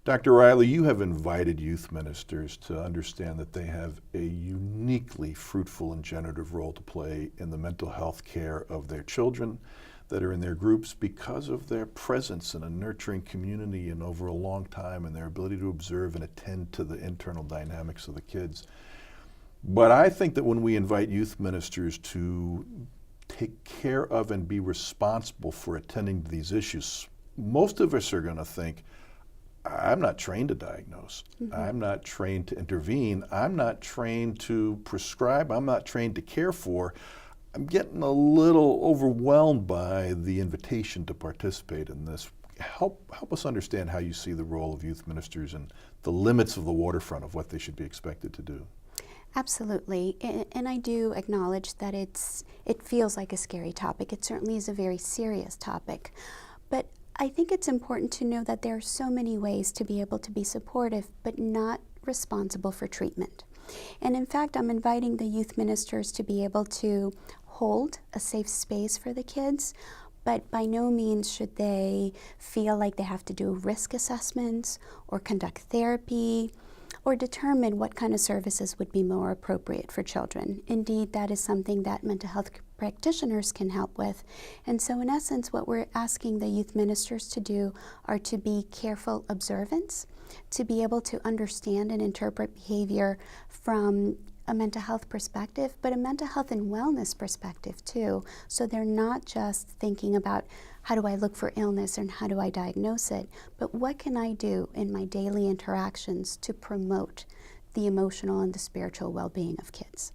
Dr. Reilly, you have invited youth ministers to understand that they have a uniquely fruitful and generative role to play in the mental health care of their children that are in their groups because of their presence in a nurturing community and over a long time and their ability to observe and attend to the internal dynamics of the kids. But I think that when we invite youth ministers to take care of and be responsible for attending to these issues, most of us are going to think, I'm not trained to diagnose. I'm not trained to intervene. I'm not trained to prescribe. I'm not trained to care for. I'm getting a little overwhelmed by the invitation to participate in this. Help us understand how you see the role of youth ministers and the limits of the waterfront of what they should be expected to do. Absolutely, and I do acknowledge that it feels like a scary topic. It certainly is a very serious topic, but I think it's important to know that there are so many ways to be able to be supportive but not responsible for treatment. And in fact, I'm inviting the youth ministers to be able to hold a safe space for the kids, but by no means should they feel like they have to do risk assessments or conduct therapy or determine what kind of services would be more appropriate for children. Indeed, that is something that mental health practitioners can help with. And so in essence, what we're asking the youth ministers to do are to be careful observants, to be able to understand and interpret behavior from a mental health perspective, but a mental health and wellness perspective too. So they're not just thinking about how do I look for illness and how do I diagnose it, but what can I do in my daily interactions to promote the emotional and the spiritual well-being of kids.